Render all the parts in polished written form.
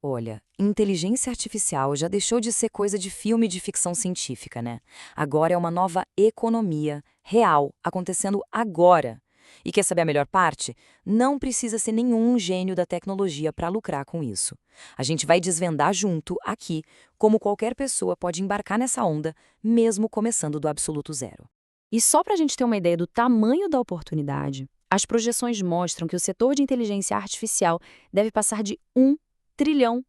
Olha, inteligência artificial já deixou de ser coisa de filme de ficção científica, né? Agora é uma nova economia real, acontecendo agora. E quer saber a melhor parte? Não precisa ser nenhum gênio da tecnologia para lucrar com isso. A gente vai desvendar junto, aqui, como qualquer pessoa pode embarcar nessa onda, mesmo começando do absoluto zero. E só para a gente ter uma ideia do tamanho da oportunidade, as projeções mostram que o setor de inteligência artificial deve passar de US$ 1 trilhão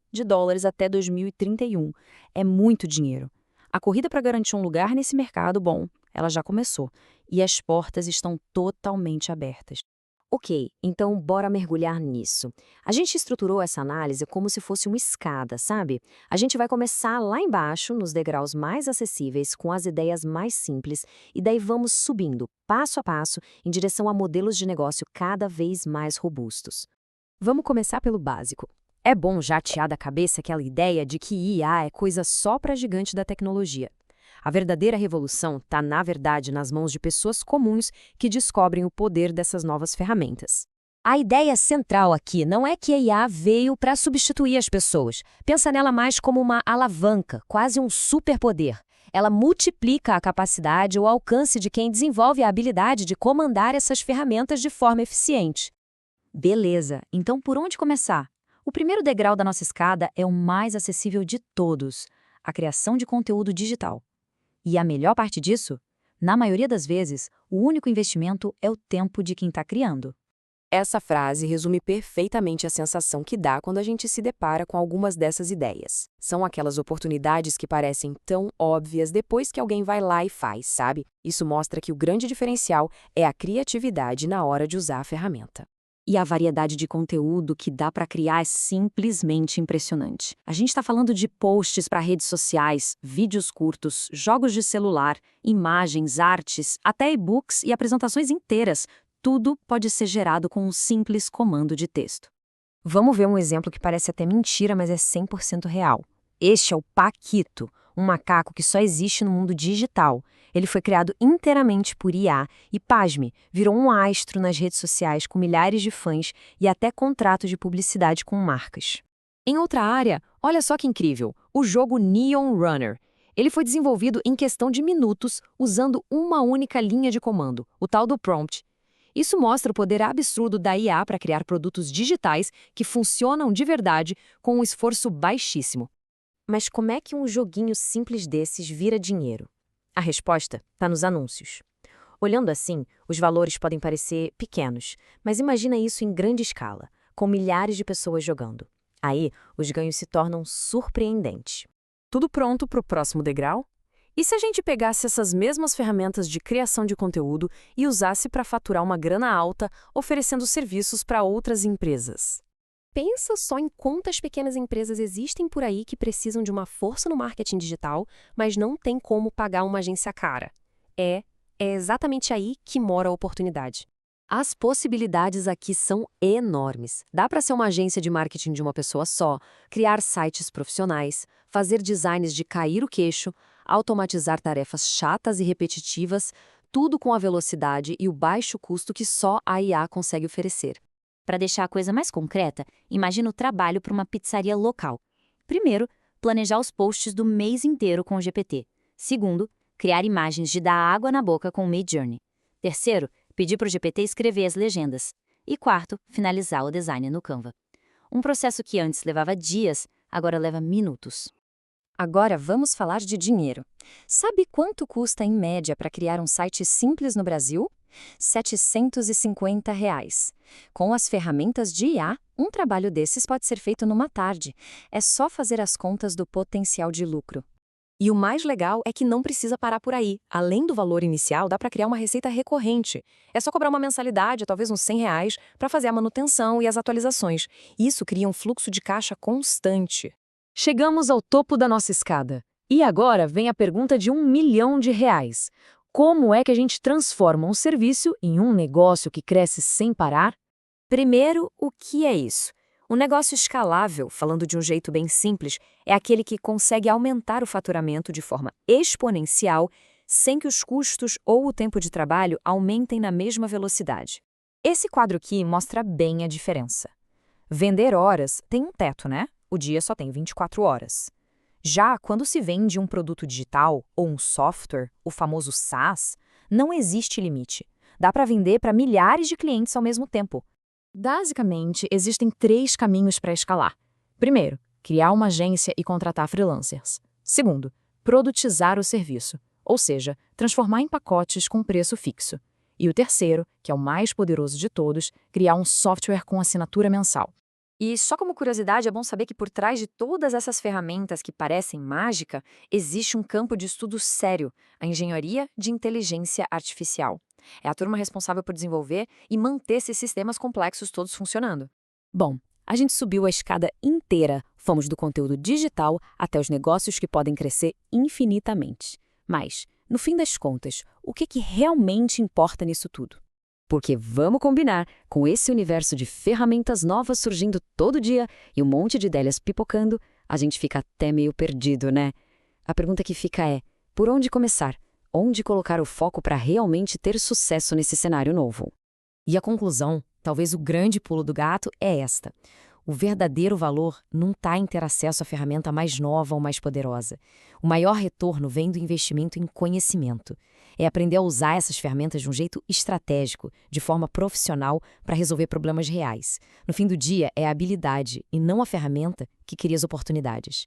até 2031. É muito dinheiro. A corrida para garantir um lugar nesse mercado, bom, ela já começou. E as portas estão totalmente abertas. Ok, então bora mergulhar nisso. A gente estruturou essa análise como se fosse uma escada, sabe? A gente vai começar lá embaixo, nos degraus mais acessíveis, com as ideias mais simples, e daí vamos subindo, passo a passo, em direção a modelos de negócio cada vez mais robustos. Vamos começar pelo básico. É bom já tirar da cabeça aquela ideia de que IA é coisa só para gigante da tecnologia. A verdadeira revolução está, na verdade, nas mãos de pessoas comuns que descobrem o poder dessas novas ferramentas. A ideia central aqui não é que a IA veio para substituir as pessoas. Pensa nela mais como uma alavanca, quase um superpoder. Ela multiplica a capacidade ou alcance de quem desenvolve a habilidade de comandar essas ferramentas de forma eficiente. Beleza, então por onde começar? O primeiro degrau da nossa escada é o mais acessível de todos, a criação de conteúdo digital. E a melhor parte disso? Na maioria das vezes, o único investimento é o tempo de quem está criando. Essa frase resume perfeitamente a sensação que dá quando a gente se depara com algumas dessas ideias. São aquelas oportunidades que parecem tão óbvias depois que alguém vai lá e faz, sabe? Isso mostra que o grande diferencial é a criatividade na hora de usar a ferramenta. E a variedade de conteúdo que dá para criar é simplesmente impressionante. A gente está falando de posts para redes sociais, vídeos curtos, jogos de celular, imagens, artes, até e-books e apresentações inteiras. Tudo pode ser gerado com um simples comando de texto. Vamos ver um exemplo que parece até mentira, mas é 100% real. Este é o Paquito, um macaco que só existe no mundo digital. Ele foi criado inteiramente por IA e, pasme, virou um astro nas redes sociais com milhares de fãs e até contratos de publicidade com marcas. Em outra área, olha só que incrível, o jogo Neon Runner. Ele foi desenvolvido em questão de minutos usando uma única linha de comando, o tal do prompt. Isso mostra o poder absurdo da IA para criar produtos digitais que funcionam de verdade com um esforço baixíssimo. Mas como é que um joguinho simples desses vira dinheiro? A resposta está nos anúncios. Olhando assim, os valores podem parecer pequenos, mas imagina isso em grande escala, com milhares de pessoas jogando. Aí, os ganhos se tornam surpreendentes. Tudo pronto para o próximo degrau? E se a gente pegasse essas mesmas ferramentas de criação de conteúdo e usasse para faturar uma grana alta, oferecendo serviços para outras empresas? Pensa só em quantas pequenas empresas existem por aí que precisam de uma força no marketing digital, mas não tem como pagar uma agência cara. É exatamente aí que mora a oportunidade. As possibilidades aqui são enormes. Dá para ser uma agência de marketing de uma pessoa só, criar sites profissionais, fazer designs de cair o queixo, automatizar tarefas chatas e repetitivas, tudo com a velocidade e o baixo custo que só a IA consegue oferecer. Para deixar a coisa mais concreta, imagina o trabalho para uma pizzaria local. Primeiro, planejar os posts do mês inteiro com o GPT. Segundo, criar imagens de dar água na boca com o Midjourney. Terceiro, pedir para o GPT escrever as legendas. E quarto, finalizar o design no Canva. Um processo que antes levava dias, agora leva minutos. Agora vamos falar de dinheiro. Sabe quanto custa em média para criar um site simples no Brasil? R$ 750. Com as ferramentas de IA, um trabalho desses pode ser feito numa tarde. É só fazer as contas do potencial de lucro. E o mais legal é que não precisa parar por aí. Além do valor inicial, dá para criar uma receita recorrente. É só cobrar uma mensalidade, talvez uns R$ 100, para fazer a manutenção e as atualizações. Isso cria um fluxo de caixa constante. Chegamos ao topo da nossa escada. E agora vem a pergunta de R$ 1 milhão. Como é que a gente transforma um serviço em um negócio que cresce sem parar? Primeiro, o que é isso? Um negócio escalável, falando de um jeito bem simples, é aquele que consegue aumentar o faturamento de forma exponencial sem que os custos ou o tempo de trabalho aumentem na mesma velocidade. Esse quadro aqui mostra bem a diferença. Vender horas tem um teto, né? o dia só tem 24 horas. Já quando se vende um produto digital ou um software, o famoso SaaS, não existe limite. Dá para vender para milhares de clientes ao mesmo tempo. Basicamente, existem 3 caminhos para escalar. Primeiro, criar uma agência e contratar freelancers. Segundo, produtizar o serviço, ou seja, transformar em pacotes com preço fixo. E o terceiro, que é o mais poderoso de todos, criar um software com assinatura mensal. E só como curiosidade, é bom saber que por trás de todas essas ferramentas que parecem mágica, existe um campo de estudo sério, a engenharia de inteligência artificial. É a turma responsável por desenvolver e manter esses sistemas complexos todos funcionando. Bom, a gente subiu a escada inteira, fomos do conteúdo digital até os negócios que podem crescer infinitamente. Mas, no fim das contas, o que realmente importa nisso tudo? Porque vamos combinar, com esse universo de ferramentas novas surgindo todo dia e um monte de ideias pipocando, a gente fica até meio perdido, né? A pergunta que fica é, por onde começar? Onde colocar o foco para realmente ter sucesso nesse cenário novo? E a conclusão, talvez o grande pulo do gato, é esta. O verdadeiro valor não está em ter acesso à ferramenta mais nova ou mais poderosa. O maior retorno vem do investimento em conhecimento. É aprender a usar essas ferramentas de um jeito estratégico, de forma profissional, para resolver problemas reais. No fim do dia, é a habilidade, e não a ferramenta, que cria as oportunidades.